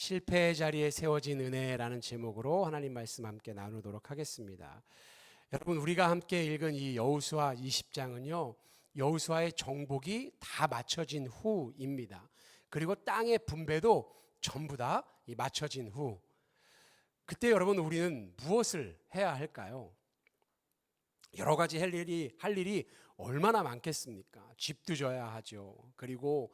실패의 자리에 세워진 은혜라는 제목으로 하나님 말씀 함께 나누도록 하겠습니다. 여러분, 우리가 함께 읽은 이 여호수아 20장은요, 여호수아의 정복이 다 맞춰진 후입니다. 그리고 땅의 분배도 전부 다 맞춰진 후. 그때 여러분, 우리는 무엇을 해야 할까요? 여러 가지 할 일이 얼마나 많겠습니까? 집도 져야 하죠. 그리고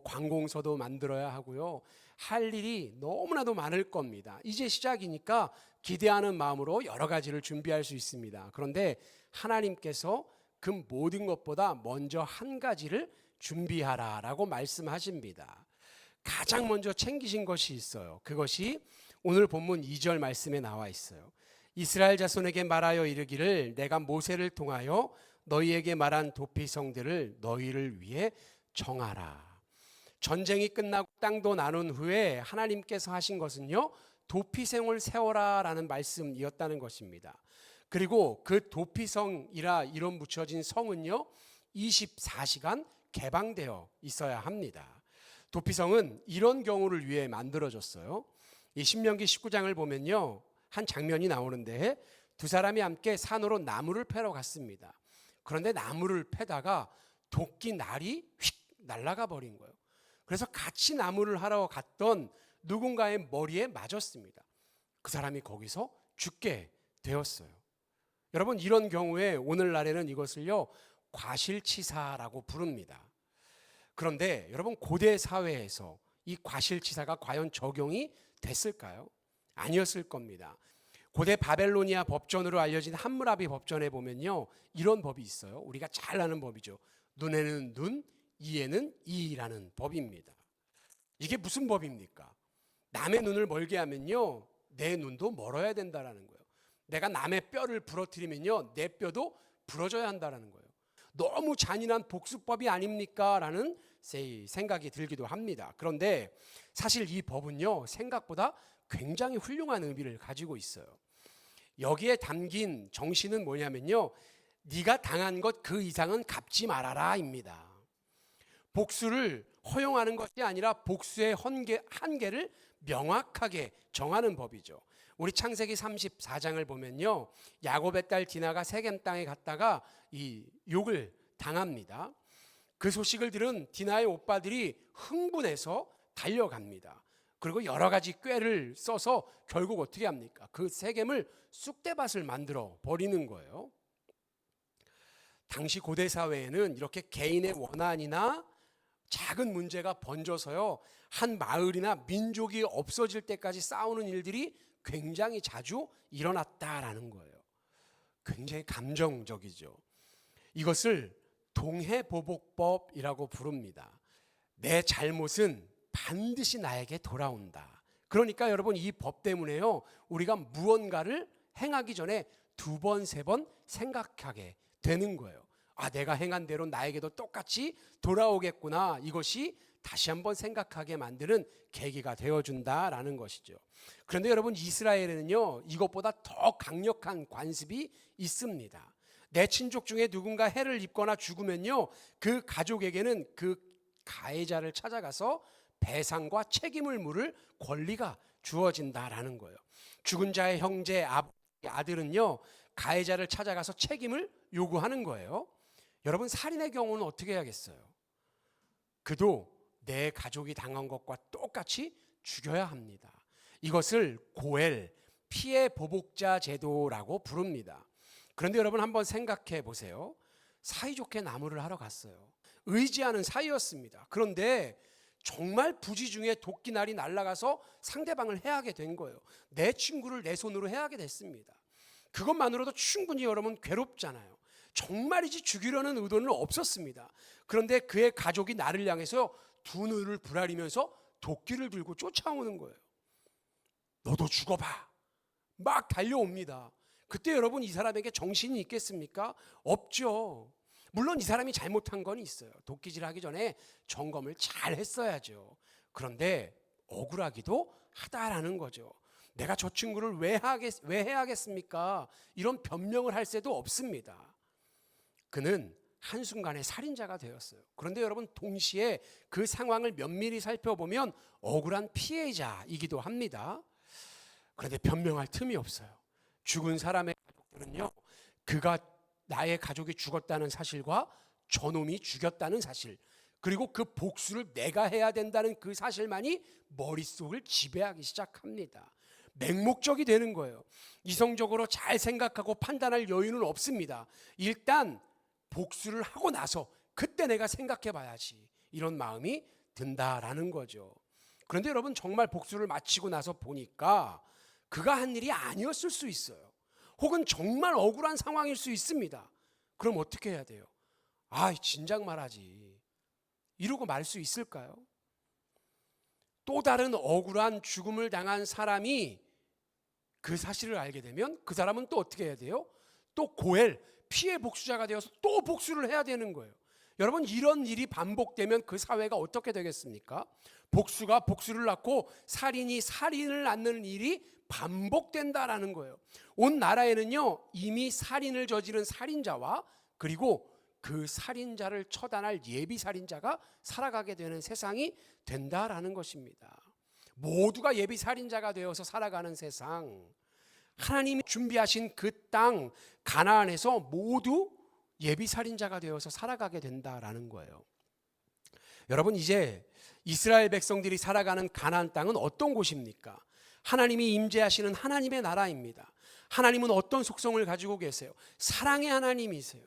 관공서도 만들어야 하고요. 할 일이 너무나도 많을 겁니다. 이제 시작이니까 기대하는 마음으로 여러 가지를 준비할 수 있습니다. 그런데 하나님께서 그 모든 것보다 먼저 한 가지를 준비하라라고 말씀하십니다. 가장 먼저 챙기신 것이 있어요. 그것이 오늘 본문 2절 말씀에 나와 있어요. 이스라엘 자손에게 말하여 이르기를 내가 모세를 통하여 너희에게 말한 도피성들을 너희를 위해 정하라. 전쟁이 끝나고 땅도 나눈 후에 하나님께서 하신 것은요, 도피성을 세워라라는 말씀이었다는 것입니다. 그리고 그 도피성이라 이름 붙여진 성은요, 24시간 개방되어 있어야 합니다. 도피성은 이런 경우를 위해 만들어졌어요. 이 신명기 19장을 보면요, 한 장면이 나오는데 두 사람이 함께 산으로 나무를 패러 갔습니다. 그런데 나무를 패다가 도끼 날이 휙 날아가 버린 거예요. 그래서 같이 나무를 하러 갔던 누군가의 머리에 맞았습니다. 그 사람이 거기서 죽게 되었어요. 여러분, 이런 경우에 오늘날에는 이것을요, 과실치사라고 부릅니다. 그런데 여러분, 고대 사회에서 이 과실치사가 과연 적용이 됐을까요? 아니었을 겁니다. 고대 바벨로니아 법전으로 알려진 함무라비 법전에 보면요, 이런 법이 있어요. 우리가 잘 아는 법이죠. 눈에는 눈, 이에는 이라는 법입니다. 이게 무슨 법입니까? 남의 눈을 멀게 하면요, 내 눈도 멀어야 된다라는 거예요. 내가 남의 뼈를 부러뜨리면요, 내 뼈도 부러져야 한다라는 거예요. 너무 잔인한 복수법이 아닙니까? 라는 생각이 들기도 합니다. 그런데 사실 이 법은요, 생각보다 굉장히 훌륭한 의미를 가지고 있어요. 여기에 담긴 정신은 뭐냐면요, 네가 당한 것 그 이상은 갚지 말아라 입니다. 복수를 허용하는 것이 아니라 복수의 한계를 명확하게 정하는 법이죠. 우리 창세기 34장을 보면요, 야곱의 딸 디나가 세겜 땅에 갔다가 이 욕을 당합니다. 그 소식을 들은 디나의 오빠들이 흥분해서 달려갑니다. 그리고 여러 가지 꾀를 써서 결국 어떻게 합니까? 그 세겜을 쑥대밭을 만들어 버리는 거예요. 당시 고대 사회에는 이렇게 개인의 원한이나 작은 문제가 번져서요, 한 마을이나 민족이 없어질 때까지 싸우는 일들이 굉장히 자주 일어났다라는 거예요. 굉장히 감정적이죠. 이것을 동해보복법이라고 부릅니다. 내 잘못은 반드시 나에게 돌아온다. 그러니까 여러분, 이 법 때문에요, 우리가 무언가를 행하기 전에 두 번, 세 번 생각하게 되는 거예요. 아, 내가 행한 대로 나에게도 똑같이 돌아오겠구나. 이것이 다시 한번 생각하게 만드는 계기가 되어준다라는 것이죠. 그런데 여러분, 이스라엘에는요, 이것보다 더 강력한 관습이 있습니다. 내 친족 중에 누군가 해를 입거나 죽으면요, 그 가족에게는 그 가해자를 찾아가서 배상과 책임을 물을 권리가 주어진다라는 거예요. 죽은 자의 형제, 아들은요, 가해자를 찾아가서 책임을 요구하는 거예요. 여러분, 살인의 경우는 어떻게 해야겠어요? 그도 내 가족이 당한 것과 똑같이 죽여야 합니다. 이것을 고엘, 피해 보복자 제도라고 부릅니다. 그런데 여러분, 한번 생각해 보세요. 사이좋게 나무를 하러 갔어요. 의지하는 사이였습니다. 그런데 정말 부지 중에 도끼날이 날아가서 상대방을 해하게 된 거예요. 내 친구를 내 손으로 해하게 됐습니다. 그것만으로도 충분히 여러분 괴롭잖아요. 정말이지 죽이려는 의도는 없었습니다. 그런데 그의 가족이 나를 향해서 두 눈을 부라리면서 도끼를 들고 쫓아오는 거예요. 너도 죽어봐. 막 달려옵니다. 그때 여러분, 이 사람에게 정신이 있겠습니까? 없죠. 물론 이 사람이 잘못한 건 있어요. 도끼질 하기 전에 점검을 잘 했어야죠. 그런데 억울하기도 하다라는 거죠. 내가 저 친구를 왜 해야겠습니까? 이런 변명을 할 새도 없습니다. 그는 한순간에 살인자가 되었어요. 그런데 여러분, 동시에 그 상황을 면밀히 살펴보면 억울한 피해자이기도 합니다. 그런데 변명할 틈이 없어요. 죽은 사람의 가족들은요, 그가 나의 가족이 죽었다는 사실과 저놈이 죽였다는 사실, 그리고 그 복수를 내가 해야 된다는 그 사실만이 머릿속을 지배하기 시작합니다. 맹목적이 되는 거예요. 이성적으로 잘 생각하고 판단할 여유는 없습니다. 일단 복수를 하고 나서 그때 내가 생각해 봐야지, 이런 마음이 든다라는 거죠. 그런데 여러분, 정말 복수를 마치고 나서 보니까 그가 한 일이 아니었을 수 있어요. 혹은 정말 억울한 상황일 수 있습니다. 그럼 어떻게 해야 돼요? 진작 말하지, 이러고 말 수 있을까요? 또 다른 억울한 죽음을 당한 사람이 그 사실을 알게 되면 그 사람은 또 어떻게 해야 돼요? 또 고엘, 피해 복수자가 되어서 또 복수를 해야 되는 거예요. 여러분, 이런 일이 반복되면 그 사회가 어떻게 되겠습니까? 복수가 복수를 낳고 살인이 살인을 낳는 일이 반복된다라는 거예요. 온 나라에는요, 이미 살인을 저지른 살인자와 그리고 그 살인자를 처단할 예비 살인자가 살아가게 되는 세상이 된다라는 것입니다. 모두가 예비 살인자가 되어서 살아가는 세상, 하나님이 준비하신 그 땅 가나안에서 모두 예비 살인자가 되어서 살아가게 된다라는 거예요. 여러분, 이제 이스라엘 백성들이 살아가는 가나안 땅은 어떤 곳입니까? 하나님이 임재하시는 하나님의 나라입니다. 하나님은 어떤 속성을 가지고 계세요? 사랑의 하나님이세요.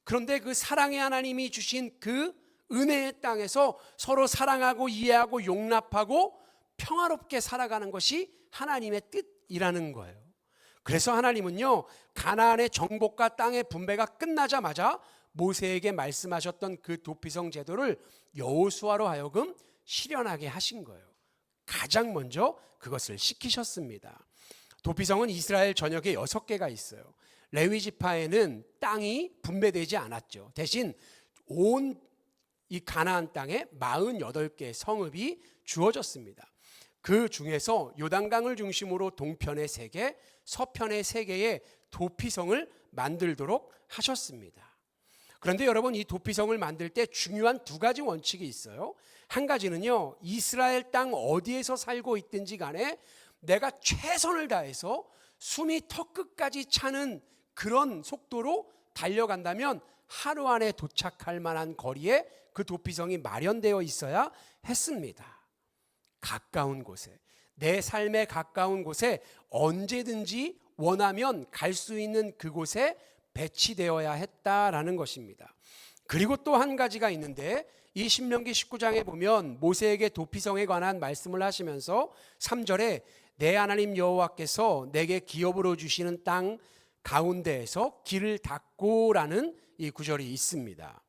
그런데 그 사랑의 하나님이 주신 그 은혜의 땅에서 서로 사랑하고 이해하고 용납하고 평화롭게 살아가는 것이 하나님의 뜻이라는 거예요. 그래서 하나님은요, 가나안의 정복과 땅의 분배가 끝나자마자 모세에게 말씀하셨던 그 도피성 제도를 여호수아로 하여금 실현하게 하신 거예요. 가장 먼저 그것을 시키셨습니다. 도피성은 이스라엘 전역에 6개가 있어요. 레위 지파에는 땅이 분배되지 않았죠. 대신 온 이 가나안 땅에 48개의 성읍이 주어졌습니다. 그 중에서 요단강을 중심으로 동편의 3개, 서편의 3개의 도피성을 만들도록 하셨습니다. 그런데 여러분, 이 도피성을 만들 때 중요한 2가지 원칙이 있어요. 한 가지는요, 이스라엘 땅 어디에서 살고 있든지 간에 내가 최선을 다해서 숨이 턱끝까지 차는 그런 속도로 달려간다면 하루 안에 도착할 만한 거리에 그 도피성이 마련되어 있어야 했습니다. 가까운 곳에, 내 삶에 가까운 곳에 언제든지 원하면 갈 수 있는 그곳에 배치되어야 했다라는 것입니다. 그리고 또 한 가지가 있는데, 이 신명기 19장에 보면 모세에게 도피성에 관한 말씀을 하시면서 3절에 내 하나님 여호와께서 내게 기업으로 주시는 땅 가운데에서 길을 닦고라는 이 구절이 있습니다.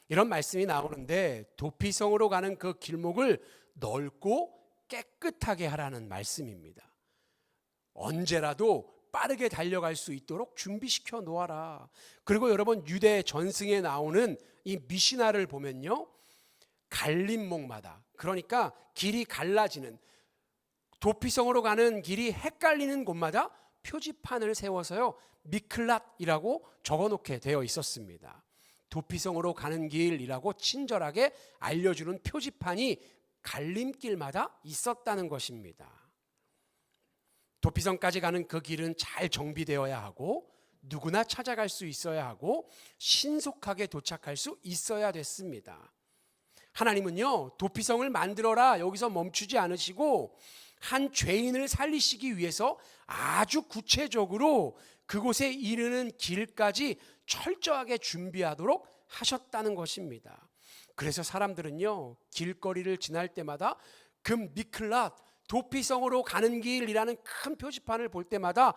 이런 말씀이 나오는데, 도피성으로 가는 그 길목을 넓고 깨끗하게 하라는 말씀입니다. 언제라도 빠르게 달려갈 수 있도록 준비시켜 놓아라. 그리고 여러분, 유대 전승에 나오는 이 미시나를 보면요, 갈림목마다, 그러니까 길이 갈라지는, 도피성으로 가는 길이 헷갈리는 곳마다 표지판을 세워서요, 미클랏이라고 적어놓게 되어 있었습니다. 도피성으로 가는 길이라고 친절하게 알려주는 표지판이 갈림길마다 있었다는 것입니다. 도피성까지 가는 그 길은 잘 정비되어야 하고 누구나 찾아갈 수 있어야 하고 신속하게 도착할 수 있어야 됐습니다. 하나님은요, 도피성을 만들어라 여기서 멈추지 않으시고 한 죄인을 살리시기 위해서 아주 구체적으로 그곳에 이르는 길까지 철저하게 준비하도록 하셨다는 것입니다. 그래서 사람들은요, 길거리를 지날 때마다 그 미클랏, 도피성으로 가는 길이라는 큰 표지판을 볼 때마다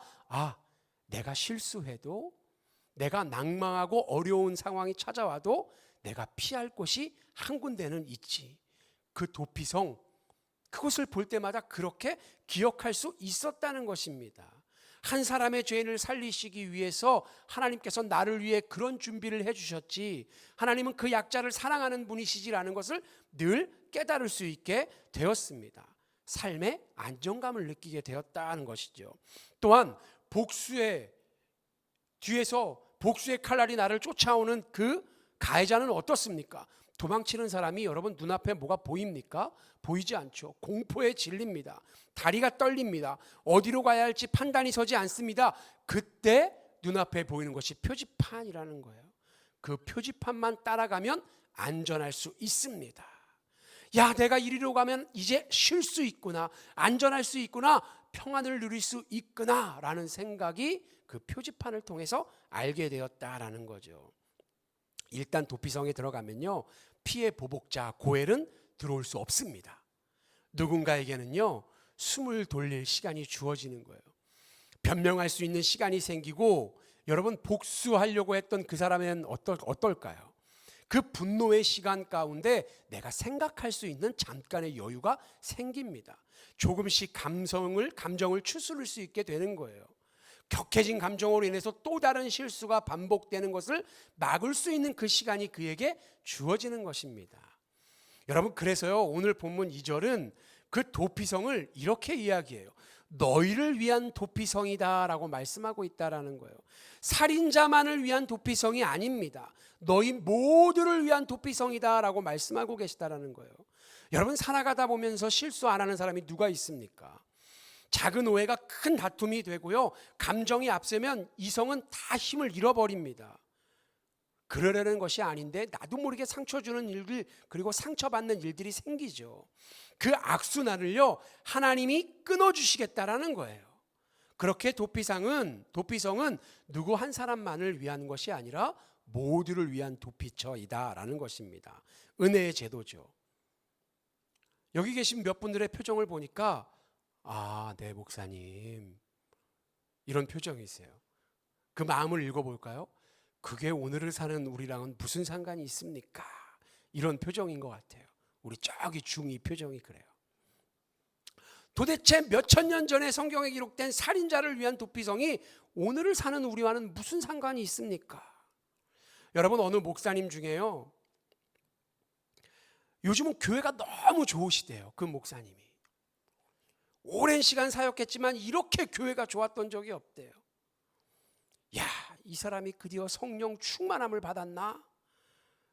내가 실수해도, 내가 낭망하고 어려운 상황이 찾아와도 내가 피할 곳이 한 군데는 있지. 그 도피성, 그것을 볼 때마다 그렇게 기억할 수 있었다는 것입니다. 한 사람의 죄인을 살리시기 위해서 하나님께서 나를 위해 그런 준비를 해주셨지, 하나님은 그 약자를 사랑하는 분이시지라는 것을 늘 깨달을 수 있게 되었습니다. 삶의 안정감을 느끼게 되었다는 것이죠. 또한 복수의 뒤에서 복수의 칼날이 나를 쫓아오는 그 가해자는 어떻습니까? 도망치는 사람이 여러분 눈앞에 뭐가 보입니까? 보이지 않죠. 공포에 질립니다. 다리가 떨립니다. 어디로 가야 할지 판단이 서지 않습니다. 그때 눈앞에 보이는 것이 표지판이라는 거예요. 그 표지판만 따라가면 안전할 수 있습니다. 야, 내가 이리로 가면 이제 쉴 수 있구나, 안전할 수 있구나, 평안을 누릴 수 있구나 라는 생각이 그 표지판을 통해서 알게 되었다라는 거죠. 일단 도피성에 들어가면요, 피해 보복자 고엘은 들어올 수 없습니다. 누군가에게는요, 숨을 돌릴 시간이 주어지는 거예요. 변명할 수 있는 시간이 생기고, 여러분 복수하려고 했던 그 사람은 어떨까요? 그 분노의 시간 가운데 내가 생각할 수 있는 잠깐의 여유가 생깁니다. 조금씩 감정을 추스를 수 있게 되는 거예요. 격해진 감정으로 인해서 또 다른 실수가 반복되는 것을 막을 수 있는 그 시간이 그에게 주어지는 것입니다. 여러분, 그래서요, 오늘 본문 2절은 그 도피성을 이렇게 이야기해요. 너희를 위한 도피성이다 라고 말씀하고 있다라는 거예요. 살인자만을 위한 도피성이 아닙니다. 너희 모두를 위한 도피성이다 라고 말씀하고 계시다라는 거예요. 여러분, 살아가다 보면서 실수 안 하는 사람이 누가 있습니까? 작은 오해가 큰 다툼이 되고요, 감정이 앞서면 이성은 다 힘을 잃어버립니다. 그러려는 것이 아닌데 나도 모르게 상처 주는 일들, 그리고 상처받는 일들이 생기죠. 그 악순환을요, 하나님이 끊어주시겠다라는 거예요. 그렇게 도피성은 누구 한 사람만을 위한 것이 아니라 모두를 위한 도피처이다라는 것입니다. 은혜의 제도죠. 여기 계신 몇 분들의 표정을 보니까 네, 목사님, 이런 표정이세요. 그 마음을 읽어볼까요? 그게 오늘을 사는 우리랑은 무슨 상관이 있습니까? 이런 표정인 것 같아요. 우리 저기 중2 표정이 그래요. 도대체 몇천 년 전에 성경에 기록된 살인자를 위한 도피성이 오늘을 사는 우리와는 무슨 상관이 있습니까? 여러분, 어느 목사님 중에요, 요즘은 교회가 너무 좋으시대요. 그 목사님이 오랜 시간 사역했지만 이렇게 교회가 좋았던 적이 없대요. 야, 이 사람이 드디어 성령 충만함을 받았나?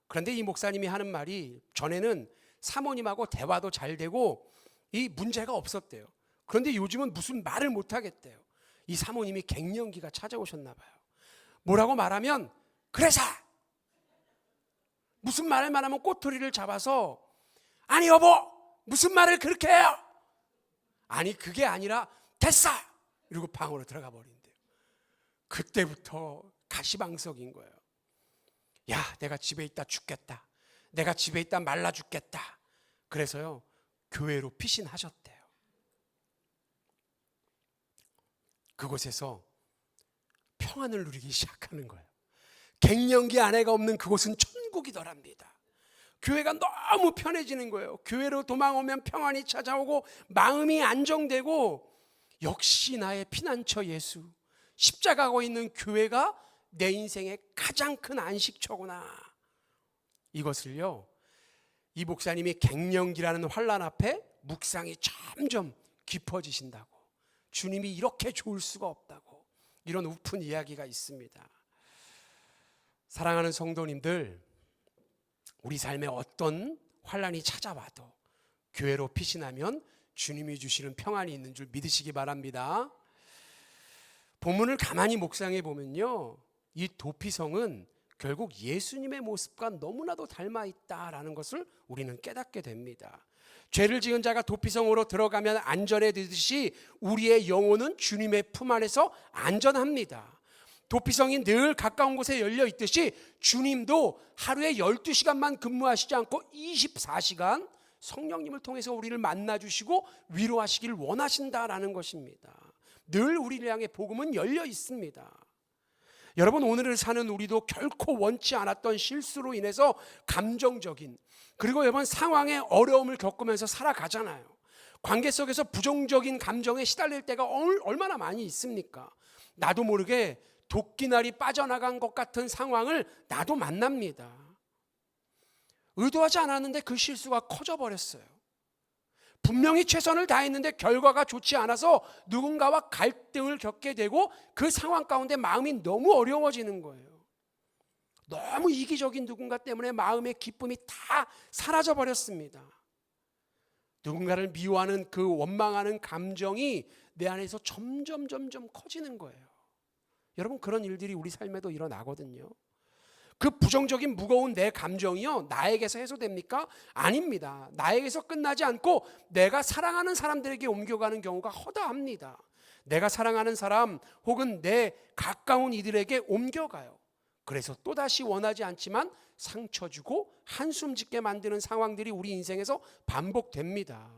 그런데 이 목사님이 하는 말이, 전에는 사모님하고 대화도 잘 되고 이 문제가 없었대요. 그런데 요즘은 무슨 말을 못 하겠대요. 이 사모님이 갱년기가 찾아오셨나 봐요. 뭐라고 말하면 그래서 무슨 말을만 하면 꼬투리를 잡아서, 아니 여보, 무슨 말을 그렇게 해요? 아니 그게 아니라 됐어! 이러고 방으로 들어가 버린대요. 그때부터 가시방석인 거예요. 야, 내가 집에 있다 죽겠다, 내가 집에 있다 말라 죽겠다. 그래서요, 교회로 피신하셨대요. 그곳에서 평안을 누리기 시작하는 거예요. 갱년기 아내가 없는 그곳은 천국이더랍니다. 교회가 너무 편해지는 거예요. 교회로 도망오면 평안이 찾아오고 마음이 안정되고, 역시 나의 피난처 예수, 십자가고 있는 교회가 내 인생의 가장 큰 안식처구나. 이것을요, 이 목사님이 갱년기라는 환난 앞에 묵상이 점점 깊어지신다고, 주님이 이렇게 좋을 수가 없다고, 이런 우픈 이야기가 있습니다. 사랑하는 성도님들, 우리 삶에 어떤 환난이 찾아와도 교회로 피신하면 주님이 주시는 평안이 있는 줄 믿으시기 바랍니다. 본문을 가만히 묵상해 보면요, 이 도피성은 결국 예수님의 모습과 너무나도 닮아 있다라는 것을 우리는 깨닫게 됩니다. 죄를 지은 자가 도피성으로 들어가면 안전해지듯이 우리의 영혼은 주님의 품 안에서 안전합니다. 도피성이 늘 가까운 곳에 열려 있듯이 주님도 하루에 12시간만 근무하시지 않고 24시간 성령님을 통해서 우리를 만나주시고 위로하시길 원하신다라는 것입니다. 늘 우리를 향해 복음은 열려 있습니다. 여러분, 오늘을 사는 우리도 결코 원치 않았던 실수로 인해서 감정적인, 그리고 여러분 상황의 어려움을 겪으면서 살아가잖아요. 관계 속에서 부정적인 감정에 시달릴 때가 얼마나 많이 있습니까? 나도 모르게 도끼날이 빠져나간 것 같은 상황을 나도 만납니다. 의도하지 않았는데 그 실수가 커져버렸어요. 분명히 최선을 다했는데 결과가 좋지 않아서 누군가와 갈등을 겪게 되고 그 상황 가운데 마음이 너무 어려워지는 거예요. 너무 이기적인 누군가 때문에 마음의 기쁨이 다 사라져 버렸습니다. 누군가를 미워하는 그 원망하는 감정이 내 안에서 점점 커지는 거예요. 여러분, 그런 일들이 우리 삶에도 일어나거든요. 그 부정적인 무거운 내 감정이요, 나에게서 해소됩니까? 아닙니다. 나에게서 끝나지 않고 내가 사랑하는 사람들에게 옮겨가는 경우가 허다합니다. 내가 사랑하는 사람 혹은 내 가까운 이들에게 옮겨가요. 그래서 또다시 원하지 않지만 상처 주고 한숨 짓게 만드는 상황들이 우리 인생에서 반복됩니다.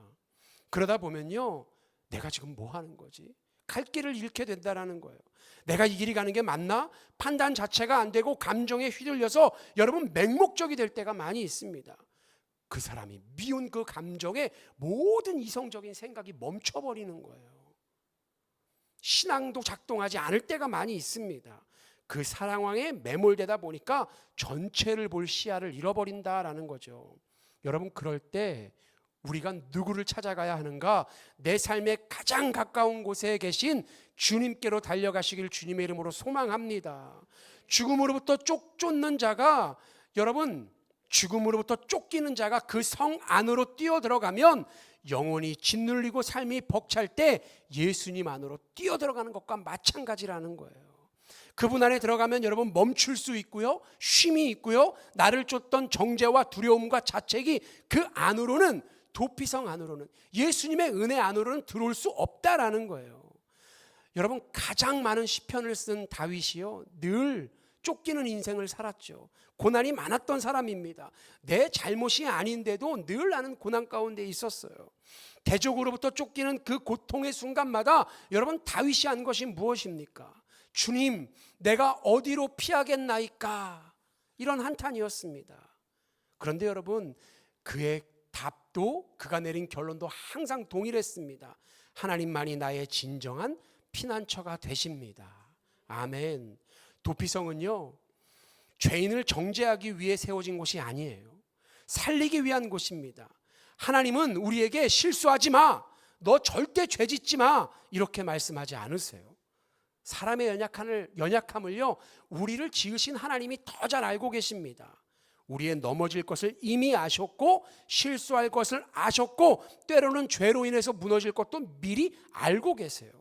그러다 보면요, 내가 지금 뭐 하는 거지? 갈 길을 잃게 된다라는 거예요. 내가 이 길이 가는 게 맞나? 판단 자체가 안 되고 감정에 휘둘려서 여러분 맹목적이 될 때가 많이 있습니다. 그 사람이 미운 그 감정에 모든 이성적인 생각이 멈춰버리는 거예요. 신앙도 작동하지 않을 때가 많이 있습니다. 그 상황에 매몰되다 보니까 전체를 볼 시야를 잃어버린다라는 거죠. 여러분, 그럴 때 우리가 누구를 찾아가야 하는가? 내 삶의 가장 가까운 곳에 계신 주님께로 달려가시길 주님의 이름으로 소망합니다. 죽음으로부터 쫓는 자가, 여러분, 죽음으로부터 쫓기는 자가 그 성 안으로 뛰어들어가면 영혼이 짓눌리고 삶이 벅찰 때 예수님 안으로 뛰어들어가는 것과 마찬가지라는 거예요. 그분 안에 들어가면 여러분 멈출 수 있고요, 쉼이 있고요, 나를 쫓던 정죄와 두려움과 자책이 그 안으로는, 도피성 안으로는, 예수님의 은혜 안으로는 들어올 수 없다라는 거예요. 여러분, 가장 많은 시편을 쓴 다윗이요, 늘 쫓기는 인생을 살았죠. 고난이 많았던 사람입니다. 내 잘못이 아닌데도 늘 나는 고난 가운데 있었어요. 대적으로부터 쫓기는 그 고통의 순간마다 여러분, 다윗이 한 것이 무엇입니까? 주님, 내가 어디로 피하겠나이까? 이런 한탄이었습니다. 그런데 여러분, 그의 답도, 그가 내린 결론도 항상 동일했습니다. 하나님만이 나의 진정한 피난처가 되십니다. 아멘. 도피성은요, 죄인을 정죄하기 위해 세워진 곳이 아니에요. 살리기 위한 곳입니다. 하나님은 우리에게 실수하지 마, 너 절대 죄 짓지 마, 이렇게 말씀하지 않으세요. 사람의 연약함을요, 우리를 지으신 하나님이 더 잘 알고 계십니다. 우리의 넘어질 것을 이미 아셨고, 실수할 것을 아셨고, 때로는 죄로 인해서 무너질 것도 미리 알고 계세요.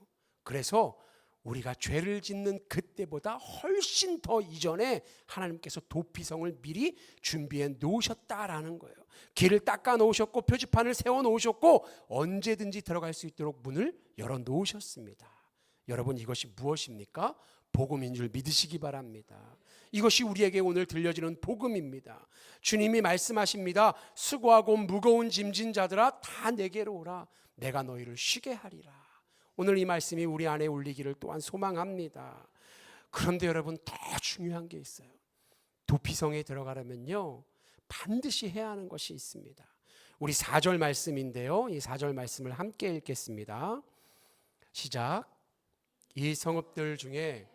그래서 우리가 죄를 짓는 그때보다 훨씬 더 이전에 하나님께서 도피성을 미리 준비해 놓으셨다라는 거예요. 길을 닦아 놓으셨고, 표지판을 세워 놓으셨고, 언제든지 들어갈 수 있도록 문을 열어 놓으셨습니다. 여러분, 이것이 무엇입니까? 복음인 줄 믿으시기 바랍니다. 이것이 우리에게 오늘 들려지는 복음입니다. 주님이 말씀하십니다. 수고하고 무거운 짐진 자들아, 다 내게로 오라. 내가 너희를 쉬게 하리라. 오늘 이 말씀이 우리 안에 울리기를 또한 소망합니다. 그런데 여러분, 더 중요한 게 있어요. 도피성에 들어가려면요, 반드시 해야 하는 것이 있습니다. 우리 4절 말씀인데요, 이 4절 말씀을 함께 읽겠습니다. 시작. 이 성읍들 중에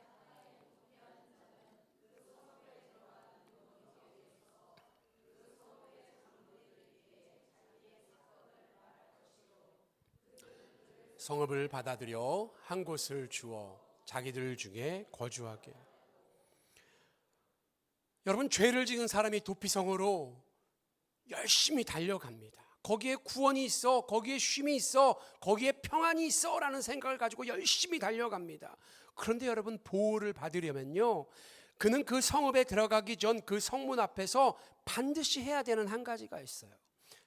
성읍을 받아들여 한 곳을 주어 자기들 중에 거주하게. 여러분, 죄를 지은 사람이 도피성으로 열심히 달려갑니다. 거기에 구원이 있어, 거기에 쉼이 있어, 거기에 평안이 있어 라는 생각을 가지고 열심히 달려갑니다. 그런데 여러분, 보호를 받으려면요, 그는 그 성읍에 들어가기 전 그 성문 앞에서 반드시 해야 되는 한 가지가 있어요.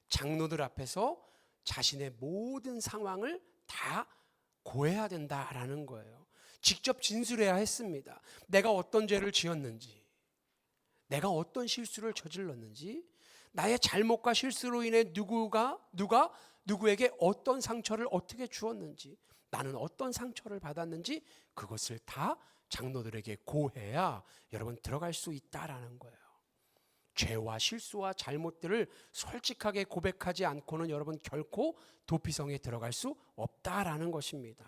장로들 앞에서 자신의 모든 상황을 다 고해야 된다라는 거예요. 직접 진술해야 했습니다. 내가 어떤 죄를 지었는지, 내가 어떤 실수를 저질렀는지, 나의 잘못과 실수로 인해 누가 누구에게 어떤 상처를 어떻게 주었는지, 나는 어떤 상처를 받았는지, 그것을 다 장로들에게 고해야 여러분 들어갈 수 있다라는 거예요. 죄와 실수와 잘못들을 솔직하게 고백하지 않고는 여러분 결코 도피성에 들어갈 수 없다라는 것입니다.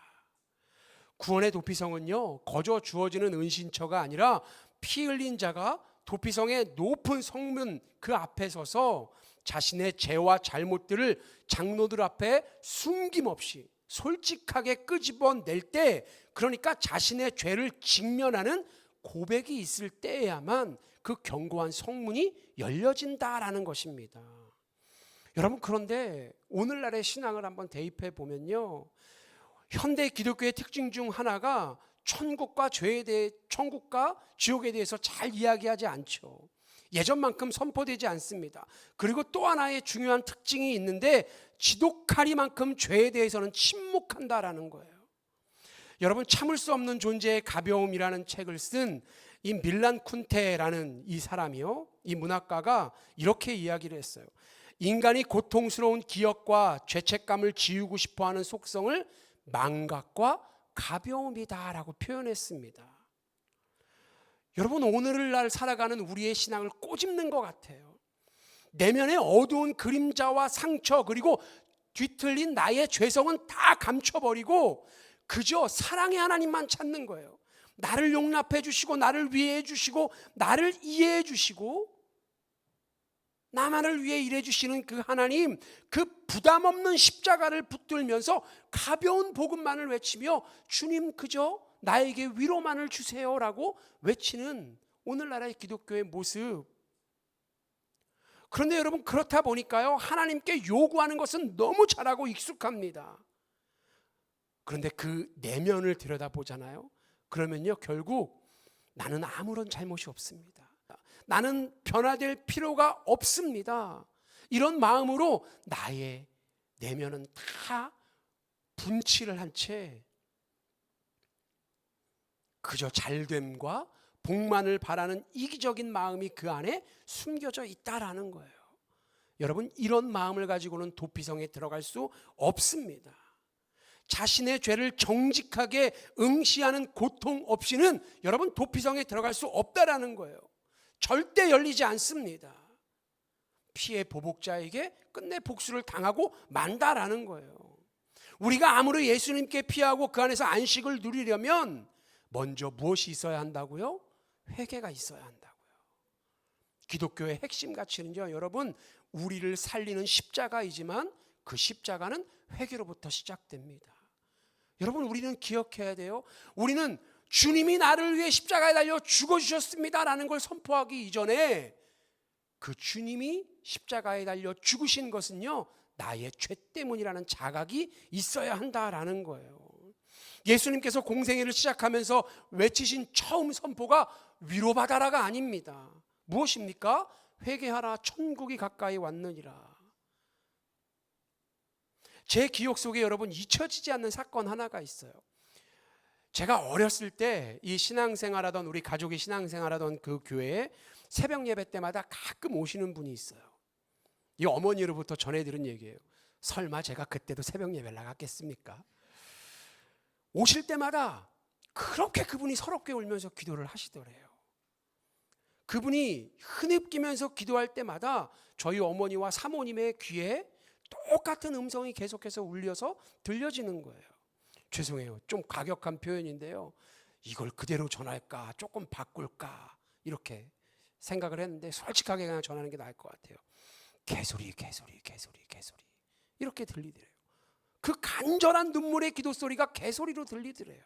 구원의 도피성은요, 거저 주어지는 은신처가 아니라 피 흘린 자가 도피성의 높은 성문 그 앞에 서서 자신의 죄와 잘못들을 장로들 앞에 숨김없이 솔직하게 끄집어낼 때, 그러니까 자신의 죄를 직면하는 고백이 있을 때에야만 그 견고한 성문이 열려진다라는 것입니다. 여러분, 그런데 오늘날의 신앙을 한번 대입해 보면요, 현대 기독교의 특징 중 하나가 천국과 지옥에 대해서 잘 이야기하지 않죠. 예전만큼 선포되지 않습니다. 그리고 또 하나의 중요한 특징이 있는데, 지독하리만큼 죄에 대해서는 침묵한다라는 거예요. 여러분, 참을 수 없는 존재의 가벼움이라는 책을 쓴 이 밀란 쿤테라는 이 사람이요, 이 문학가가 이렇게 이야기를 했어요. 인간이 고통스러운 기억과 죄책감을 지우고 싶어하는 속성을 망각과 가벼움이다라고 표현했습니다. 여러분, 오늘날 살아가는 우리의 신앙을 꼬집는 것 같아요. 내면의 어두운 그림자와 상처, 그리고 뒤틀린 나의 죄성은 다 감춰버리고 그저 사랑의 하나님만 찾는 거예요. 나를 용납해 주시고, 나를 위해 주시고, 나를 이해해 주시고, 나만을 위해 일해 주시는 그 하나님, 그 부담 없는 십자가를 붙들면서 가벼운 복음만을 외치며 주님 그저 나에게 위로만을 주세요라고 외치는 오늘날의 기독교의 모습. 그런데 여러분, 그렇다 보니까요, 하나님께 요구하는 것은 너무 잘하고 익숙합니다. 그런데 그 내면을 들여다보잖아요. 그러면요, 결국 나는 아무런 잘못이 없습니다. 나는 변화될 필요가 없습니다. 이런 마음으로 나의 내면은 다 분칠을 한 채 그저 잘됨과 복만을 바라는 이기적인 마음이 그 안에 숨겨져 있다라는 거예요. 여러분, 이런 마음을 가지고는 도피성에 들어갈 수 없습니다. 자신의 죄를 정직하게 응시하는 고통 없이는 여러분, 도피성에 들어갈 수 없다라는 거예요. 절대 열리지 않습니다. 피해 보복자에게 끝내 복수를 당하고 만다라는 거예요. 우리가 아무리 예수님께 피하고 그 안에서 안식을 누리려면 먼저 무엇이 있어야 한다고요? 회개가 있어야 한다고요. 기독교의 핵심 가치는요, 여러분, 우리를 살리는 십자가이지만 그 십자가는 회개로부터 시작됩니다. 여러분, 우리는 기억해야 돼요. 우리는 주님이 나를 위해 십자가에 달려 죽어주셨습니다라는 걸 선포하기 이전에 그 주님이 십자가에 달려 죽으신 것은요, 나의 죄 때문이라는 자각이 있어야 한다라는 거예요. 예수님께서 공생애를 시작하면서 외치신 처음 선포가 위로받아라가 아닙니다. 무엇입니까? 회개하라, 천국이 가까이 왔느니라. 제 기억 속에 여러분, 잊혀지지 않는 사건 하나가 있어요. 제가 어렸을 때 이 신앙생활하던, 우리 가족이 신앙생활하던 그 교회에 새벽 예배 때마다 가끔 오시는 분이 있어요. 이 어머니로부터 전해들은 얘기예요. 설마 제가 그때도 새벽 예배를 나갔겠습니까? 오실 때마다 그렇게 그분이 서럽게 울면서 기도를 하시더래요. 그분이 흐느끼면서 기도할 때마다 저희 어머니와 사모님의 귀에 똑같은 음성이 계속해서 울려서 들려지는 거예요. 죄송해요, 좀 과격한 표현인데요, 이걸 그대로 전할까 조금 바꿀까 이렇게 생각을 했는데 솔직하게 그냥 전하는 게 나을 것 같아요. 개소리 개소리 개소리 개소리 이렇게 들리더래요. 그 간절한 눈물의 기도 소리가 개소리로 들리더래요.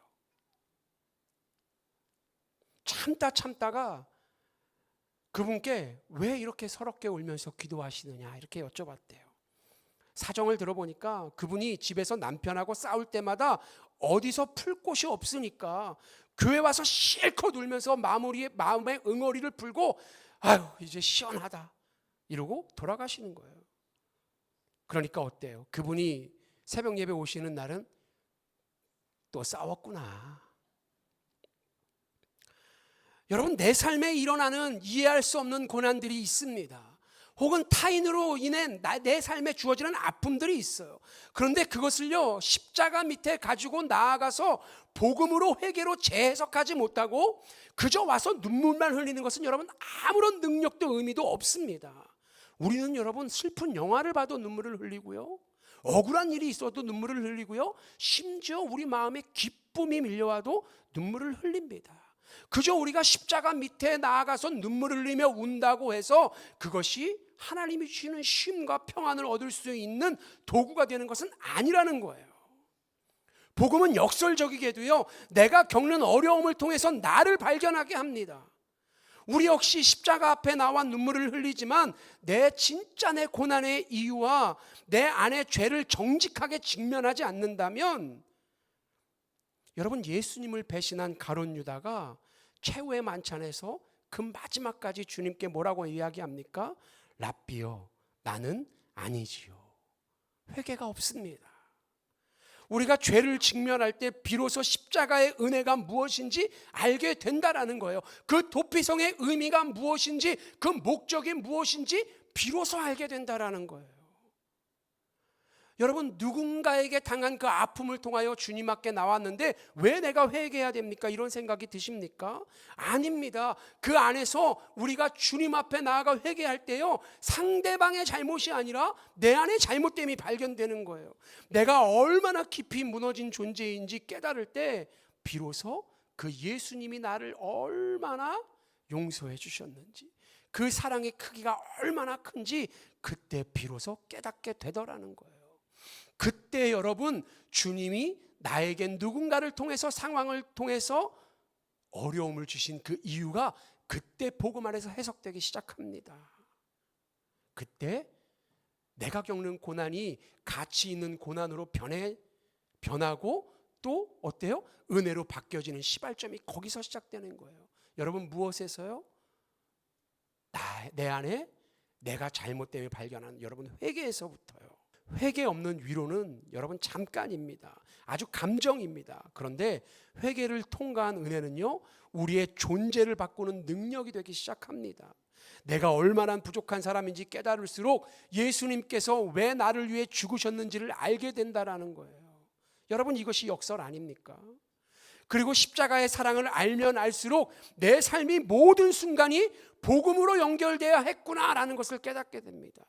참다가 그분께 왜 이렇게 서럽게 울면서 기도하시느냐 이렇게 여쭤봤대요. 사정을 들어보니까 그분이 집에서 남편하고 싸울 때마다 어디서 풀 곳이 없으니까 교회 와서 실컷 울면서 마음의 응어리를 풀고 아유 이제 시원하다 이러고 돌아가시는 거예요. 그러니까 어때요? 그분이 새벽 예배 오시는 날은 또 싸웠구나. 여러분, 내 삶에 일어나는 이해할 수 없는 고난들이 있습니다. 혹은 타인으로 인해 내 삶에 주어지는 아픔들이 있어요. 그런데 그것을요, 십자가 밑에 가지고 나아가서 복음으로 회개로 재해석하지 못하고 그저 와서 눈물만 흘리는 것은 여러분 아무런 능력도 의미도 없습니다. 우리는 여러분 슬픈 영화를 봐도 눈물을 흘리고요, 억울한 일이 있어도 눈물을 흘리고요, 심지어 우리 마음에 기쁨이 밀려와도 눈물을 흘립니다. 그저 우리가 십자가 밑에 나아가서 눈물을 흘리며 운다고 해서 그것이 하나님이 주시는 쉼과 평안을 얻을 수 있는 도구가 되는 것은 아니라는 거예요. 복음은 역설적이게도요, 내가 겪는 어려움을 통해서 나를 발견하게 합니다. 우리 역시 십자가 앞에 나와 눈물을 흘리지만 진짜 내 고난의 이유와 내 안의 죄를 정직하게 직면하지 않는다면, 여러분, 예수님을 배신한 가룟 유다가 최후의 만찬에서 그 마지막까지 주님께 뭐라고 이야기합니까? 랍비여, 나는 아니지요. 회개가 없습니다. 우리가 죄를 직면할 때 비로소 십자가의 은혜가 무엇인지 알게 된다라는 거예요. 그 도피성의 의미가 무엇인지, 그 목적이 무엇인지 비로소 알게 된다라는 거예요. 여러분, 누군가에게 당한 그 아픔을 통하여 주님 앞에 나왔는데 왜 내가 회개해야 됩니까? 이런 생각이 드십니까? 아닙니다. 그 안에서 우리가 주님 앞에 나아가 회개할 때요, 상대방의 잘못이 아니라 내 안에 잘못됨이 발견되는 거예요. 내가 얼마나 깊이 무너진 존재인지 깨달을 때 비로소 그 예수님이 나를 얼마나 용서해 주셨는지, 그 사랑의 크기가 얼마나 큰지 그때 비로소 깨닫게 되더라는 거예요. 그때 여러분, 주님이 나에게 누군가를 통해서, 상황을 통해서 어려움을 주신 그 이유가 그때 복음 안에서 해석되기 시작합니다. 그때 내가 겪는 고난이 가치 있는 고난으로 변하고 또 어때요? 은혜로 바뀌어지는 시발점이 거기서 시작되는 거예요. 여러분, 무엇에서요? 내 안에 내가 잘못됨을 발견하는 여러분 회개에서부터요. 회개 없는 위로는 여러분 잠깐입니다. 아주 감정입니다. 그런데 회개를 통과한 은혜는요, 우리의 존재를 바꾸는 능력이 되기 시작합니다. 내가 얼마나 부족한 사람인지 깨달을수록 예수님께서 왜 나를 위해 죽으셨는지를 알게 된다라는 거예요. 여러분, 이것이 역설 아닙니까? 그리고 십자가의 사랑을 알면 알수록 내 삶이 모든 순간이 복음으로 연결되어야 했구나라는 것을 깨닫게 됩니다.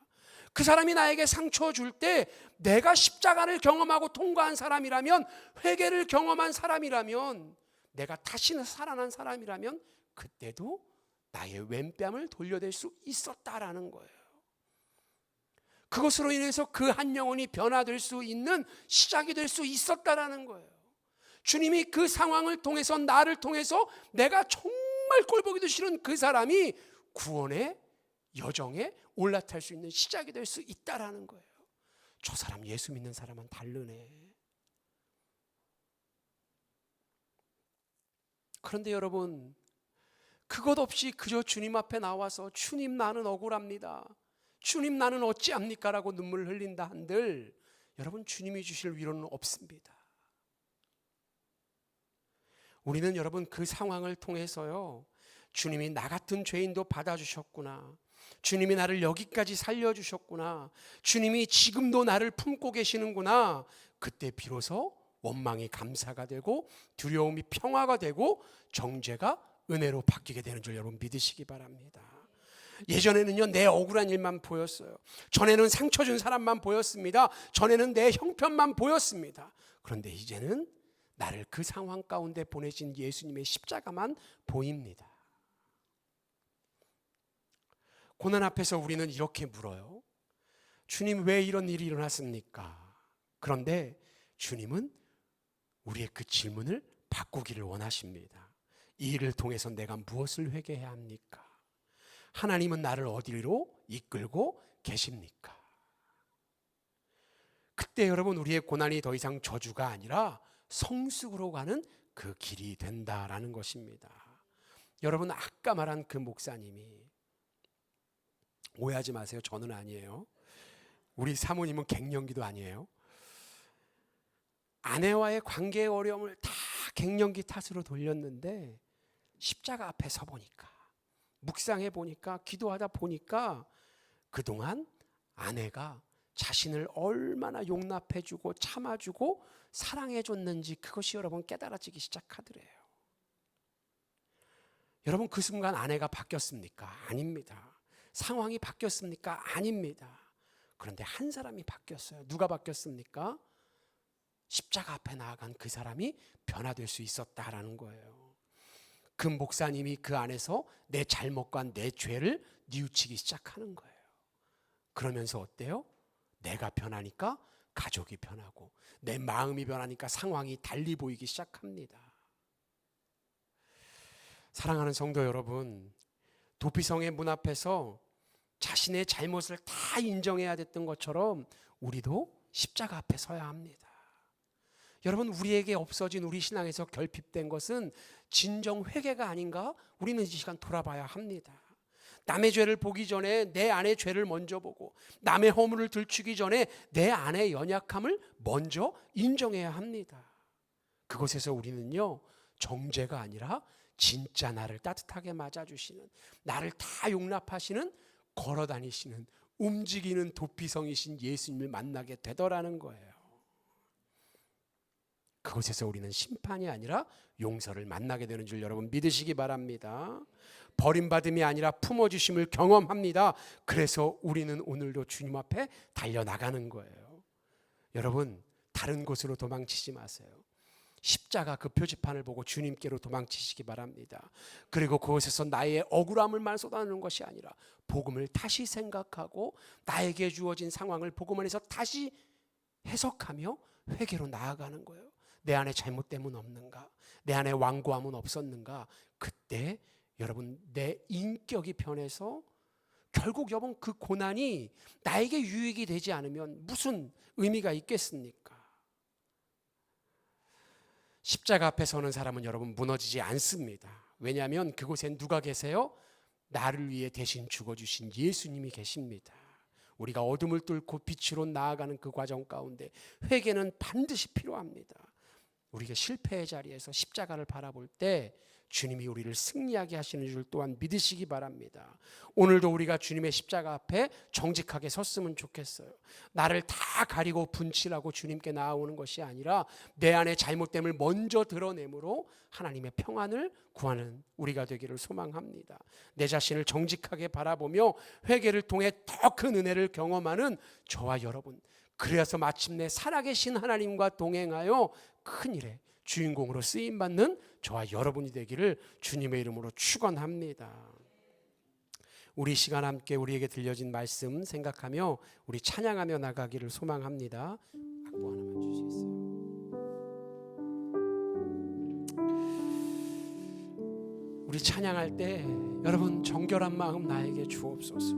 그 사람이 나에게 상처 줄 때 내가 십자가를 경험하고 통과한 사람이라면, 회개를 경험한 사람이라면, 내가 다시 살아난 사람이라면 그때도 나의 왼뺨을 돌려댈 수 있었다라는 거예요. 그것으로 인해서 그 한 영혼이 변화될 수 있는 시작이 될 수 있었다라는 거예요. 주님이 그 상황을 통해서, 나를 통해서 내가 정말 꼴보기도 싫은 그 사람이 구원의 여정에 올라탈 수 있는 시작이 될 수 있다라는 거예요. 저 사람 예수 믿는 사람은 다르네. 그런데 여러분, 그것 없이 그저 주님 앞에 나와서 주님 나는 억울합니다, 주님 나는 어찌합니까? 라고 눈물을 흘린다 한들 여러분, 주님이 주실 위로는 없습니다. 우리는 여러분 그 상황을 통해서요, 주님이 나 같은 죄인도 받아주셨구나, 주님이 나를 여기까지 살려주셨구나, 주님이 지금도 나를 품고 계시는구나, 그때 비로소 원망이 감사가 되고 두려움이 평화가 되고 정죄가 은혜로 바뀌게 되는 줄 여러분 믿으시기 바랍니다. 예전에는요, 내 억울한 일만 보였어요. 전에는 상처 준 사람만 보였습니다. 전에는 내 형편만 보였습니다. 그런데 이제는 나를 그 상황 가운데 보내신 예수님의 십자가만 보입니다. 고난 앞에서 우리는 이렇게 물어요. 주님, 왜 이런 일이 일어났습니까? 그런데 주님은 우리의 그 질문을 바꾸기를 원하십니다. 이 일을 통해서 내가 무엇을 회개해야 합니까? 하나님은 나를 어디로 이끌고 계십니까? 그때 여러분, 우리의 고난이 더 이상 저주가 아니라 성숙으로 가는 그 길이 된다라는 것입니다. 여러분, 아까 말한 그 목사님이, 오해하지 마세요, 저는 아니에요. 우리 사모님은 갱년기도 아니에요. 아내와의 관계의 어려움을 다 갱년기 탓으로 돌렸는데 십자가 앞에 서 보니까, 묵상해 보니까, 기도하다 보니까 그동안 아내가 자신을 얼마나 용납해주고 참아주고 사랑해줬는지 그것이 여러분 깨달아지기 시작하더래요. 여러분, 그 순간 아내가 바뀌었습니까? 아닙니다. 상황이 바뀌었습니까? 아닙니다. 그런데 한 사람이 바뀌었어요. 누가 바뀌었습니까? 십자가 앞에 나아간 그 사람이 변화될 수 있었다라는 거예요. 그 목사님이 그 안에서 내 잘못과 내 죄를 뉘우치기 시작하는 거예요. 그러면서 어때요? 내가 변하니까 가족이 변하고 내 마음이 변하니까 상황이 달리 보이기 시작합니다. 사랑하는 성도 여러분, 도피성의 문 앞에서 자신의 잘못을 다 인정해야 됐던 것처럼 우리도 십자가 앞에 서야 합니다. 여러분, 우리에게 없어진 우리 신앙에서 결핍된 것은 진정 회개가 아닌가? 우리는 이 시간 돌아봐야 합니다. 남의 죄를 보기 전에 내 안의 죄를 먼저 보고, 남의 허물을 들추기 전에 내 안의 연약함을 먼저 인정해야 합니다. 그곳에서 우리는요, 정죄가 아니라 진짜 나를 따뜻하게 맞아주시는, 나를 다 용납하시는, 걸어다니시는, 움직이는 도피성이신 예수님을 만나게 되더라는 거예요. 그곳에서 우리는 심판이 아니라 용서를 만나게 되는 줄 여러분 믿으시기 바랍니다. 버림받음이 아니라 품어주심을 경험합니다. 그래서 우리는 오늘도 주님 앞에 달려나가는 거예요. 여러분, 다른 곳으로 도망치지 마세요. 십자가 그 표지판을 보고 주님께로 도망치시기 바랍니다. 그리고 그곳에서 나의 억울함을만 쏟아내는 것이 아니라 복음을 다시 생각하고 나에게 주어진 상황을 복음 안에서 다시 해석하며 회개로 나아가는 거예요. 내 안에 잘못됨은 없는가? 내 안에 완고함은 없었는가? 그때 여러분 내 인격이 변해서 결국 여러분 그 고난이 나에게 유익이 되지 않으면 무슨 의미가 있겠습니까? 십자가 앞에 서는 사람은 여러분 무너지지 않습니다. 왜냐하면 그곳엔 누가 계세요? 나를 위해 대신 죽어주신 예수님이 계십니다. 우리가 어둠을 뚫고 빛으로 나아가는 그 과정 가운데 회개는 반드시 필요합니다. 우리가 실패의 자리에서 십자가를 바라볼 때 주님이 우리를 승리하게 하시는 줄 또한 믿으시기 바랍니다. 오늘도 우리가 주님의 십자가 앞에 정직하게 섰으면 좋겠어요. 나를 다 가리고 분칠하고 주님께 나아오는 것이 아니라 내 안에 잘못됨을 먼저 드러내므로 하나님의 평안을 구하는 우리가 되기를 소망합니다. 내 자신을 정직하게 바라보며 회개를 통해 더 큰 은혜를 경험하는 저와 여러분, 그래서 마침내 살아계신 하나님과 동행하여 큰 일에 주인공으로 쓰임받는 저와 여러분이 되기를 주님의 이름으로 축원합니다. 우리 시간 함께 우리에게 들려진 말씀 생각하며 우리 찬양하며 나가기를 소망합니다. 악보 하나만 주시겠어요? 우리 찬양할 때 여러분 정결한 마음 나에게 주옵소서.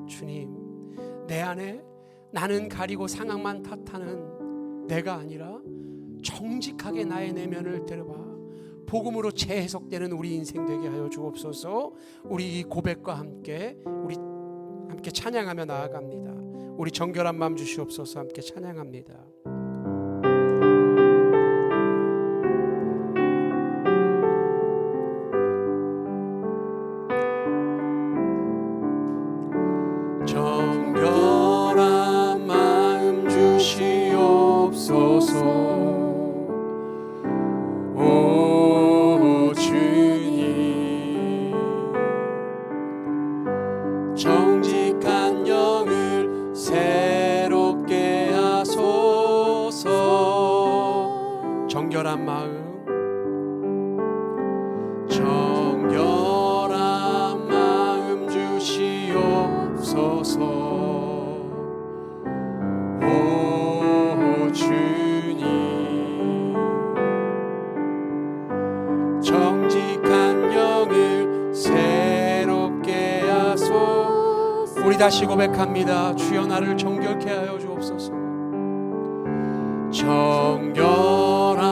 주님, 내 안에 나는 가리고 상황만 탓하는 내가 아니라 정직하게 나의 내면을 들어봐 복음으로 재해석되는 우리 인생 되게 하여 주옵소서. 우리 이 고백과 함께 우리 함께 찬양하며 나아갑니다. 우리 정결한 마음 주시옵소서. 함께 찬양합니다. 정결한 마음 주시옵소서. 오 주님, 정직한 영을 새롭게 하소서. 정결한 마음, 정결한 마음 주시옵소서. 오 주님, 정직한 영을 새롭게 하소서. 우리 다시 고백합니다. 주여 나를 정결케 하여 주옵소서. 정결한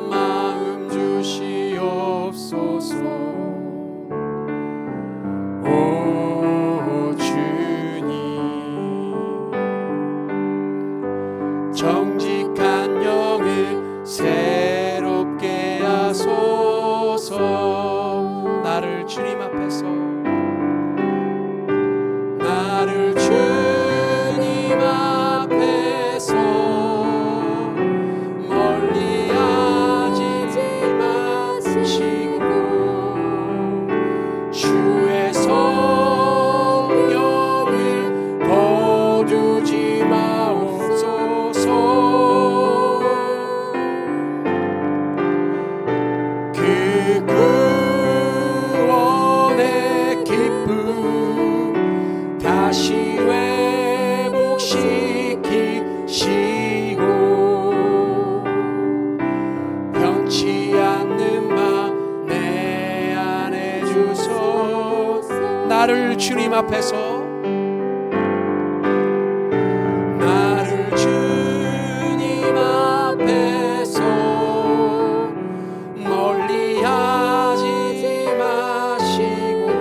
마음 주시옵소서. 오 주님, 정직한 영을 새롭게 하소서. 나를 주님 앞에서, 나를 주님 앞에서 멀리하지 마시고 주의 성령을 거두지 마옵소서. 그 구원 나를 주님 앞에서 멀리하지 마시고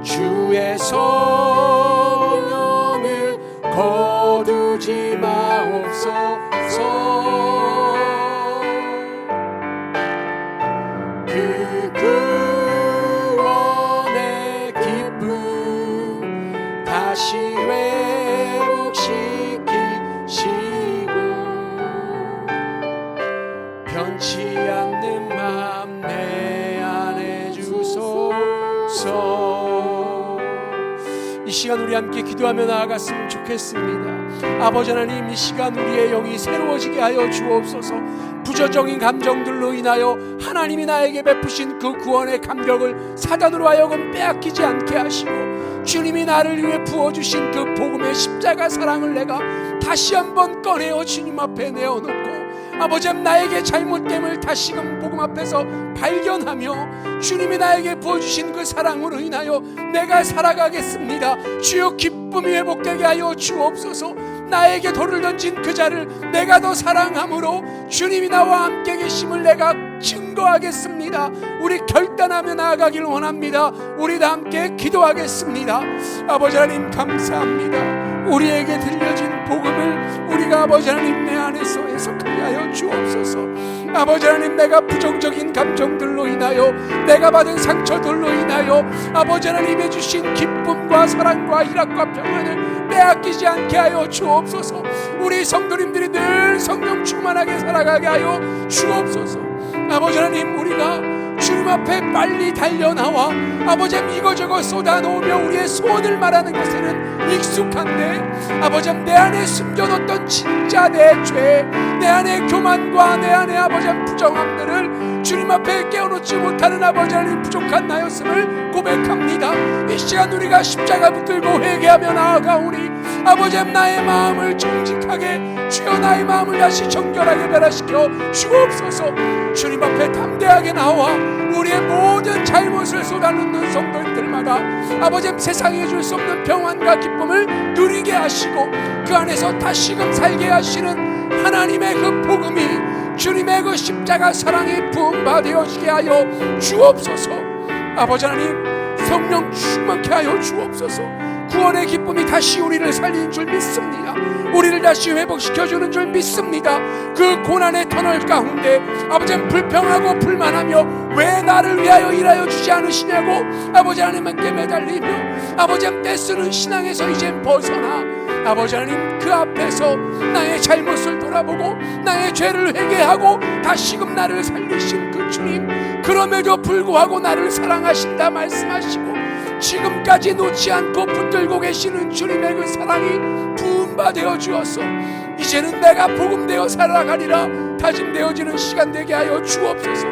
주의 성령을 거두지 마옵소서. 그 구원의 기쁨 다시 회복시키시고 변치 않는 맘 내 안에 주소서. 이 시간 우리 함께 기도하며 나아갔으면 좋겠습니다. 아버지 하나님, 이 시간 우리의 영이 새로워지게 하여 주옵소서. 부정적인 감정들로 인하여 하나님이 나에게 베푸신 그 구원의 감격을 사단으로 하여금 빼앗기지 않게 하시고, 주님이 나를 위해 부어주신 그 복음의 십자가 사랑을 내가 다시 한번 꺼내어 주님 앞에 내어놓고, 아버지 나에게 잘못됨을 다시금 복음 앞에서 발견하며 주님이 나에게 부어주신 그 사랑으로 인하여 내가 살아가겠습니다. 주여, 기쁨이 회복되게 하여 주옵소서. 나에게 돌을 던진 그 자를 내가 더 사랑함으로 주님이 나와 함께 계심을 내가 증거하겠습니다. 우리 결단하며 나아가길 원합니다. 우리 다 함께 기도하겠습니다. 아버지 하나님, 감사합니다. 우리에게 들려진 복음을 우리가 아버지 하나님 내 안에서 해석하게 하여 주옵소서. 아버지 하나님, 내가 부정적인 감정들로 인하여, 내가 받은 상처들로 인하여 아버지 하나님이 주신 기쁨과 사랑과 희락과 평안을 빼앗기지 않게 하여 주옵소서. 우리 성도님들이 늘 성령 충만하게 살아가게 하여 주옵소서. 아버지 하나님, 우리가 주님 앞에 빨리 달려나와 아버지 이거저거 쏟아놓으며 우리의 소원을 말하는 것에는 익숙한데, 아버지 내 안에 숨겨놓던 진짜 내 죄, 내 안에 교만과 내 안에 아버지 부정함들을 주님 앞에 깨어놓지 못하는 아버지 하나님 부족한 나였음을 고백합니다. 이 시간 우리가 십자가 붙들고 회개하며 나아가오니 아버지 나의 마음을 정직하게, 주여 나의 마음을 다시 정결하게 변화시켜 주옵소서. 주님 앞에 담대하게 나와 우리의 모든 잘못을 쏟아놓는 성도들마다 아버지 세상에 줄 수 없는 평안과 기쁨을 누리게 하시고, 그 안에서 다시금 살게 하시는 하나님의 그 복음이, 주님의 그 십자가 사랑이 부음받아지게 하여 주옵소서. 아버지 하나님, 성령 충만케 하여 주옵소서. 구원의 기쁨이 다시 우리를 살리는 줄 믿습니다. 우리를 다시 회복시켜주는 줄 믿습니다. 그 고난의 터널 가운데 아버지 불평하고 불만하며 왜 나를 위하여 일하여 주지 않으시냐고 아버지 하나님께 매달리며 아버지 떼쓰는 신앙에서 이젠 벗어나 아버지 하나님 그 앞에서 나의 잘못을 돌아보고 나의 죄를 회개하고 다시금 나를 살리신 그 주님, 그럼에도 불구하고 나를 사랑하신다 말씀하시고 지금까지 놓지 않고 붙들고 계시는 주님의 그 사랑이 부음받아 주어서 이제는 내가 복음되어 살아가리라 다짐되어지는 시간 되게 하여 주옵소서.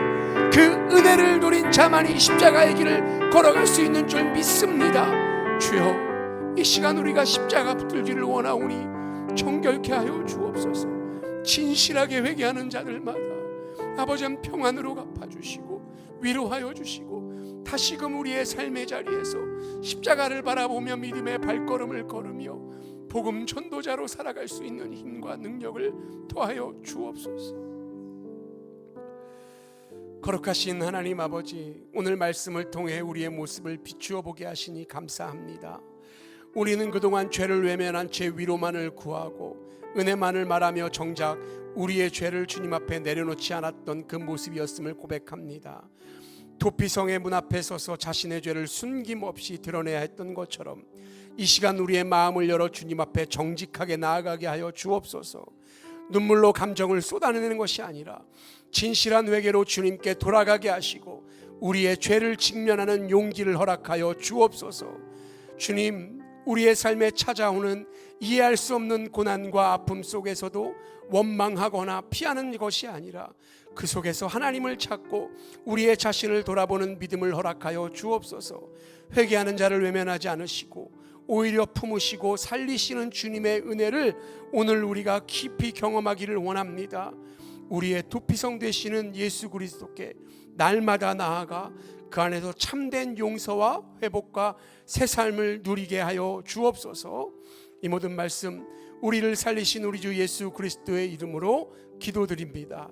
그 은혜를 누린 자만이 십자가의 길을 걸어갈 수 있는 줄 믿습니다. 주여, 이 시간 우리가 십자가 붙들기를 원하오니 정결케 하여 주옵소서. 진실하게 회개하는 자들마다 아버지 평안으로 갚아주시고 위로하여 주시고 다시금 우리의 삶의 자리에서 십자가를 바라보며 믿음의 발걸음을 걸으며 복음 전도자로 살아갈 수 있는 힘과 능력을 더하여 주옵소서. 거룩하신 하나님 아버지, 오늘 말씀을 통해 우리의 모습을 비추어 보게 하시니 감사합니다. 우리는 그동안 죄를 외면한 채 위로만을 구하고 은혜만을 말하며 정작 우리의 죄를 주님 앞에 내려놓지 않았던 그 모습이었음을 고백합니다. 도피성의 문 앞에 서서 자신의 죄를 숨김없이 드러내야 했던 것처럼 이 시간 우리의 마음을 열어 주님 앞에 정직하게 나아가게 하여 주옵소서. 눈물로 감정을 쏟아내는 것이 아니라 진실한 회개로 주님께 돌아가게 하시고 우리의 죄를 직면하는 용기를 허락하여 주옵소서. 주님, 우리의 삶에 찾아오는 이해할 수 없는 고난과 아픔 속에서도 원망하거나 피하는 것이 아니라 그 속에서 하나님을 찾고 우리의 자신을 돌아보는 믿음을 허락하여 주옵소서. 회개하는 자를 외면하지 않으시고 오히려 품으시고 살리시는 주님의 은혜를 오늘 우리가 깊이 경험하기를 원합니다. 우리의 도피성 되시는 예수 그리스도께 날마다 나아가 그 안에서 참된 용서와 회복과 새 삶을 누리게 하여 주옵소서. 이 모든 말씀 우리를 살리신 우리 주 예수 그리스도의 이름으로 기도드립니다.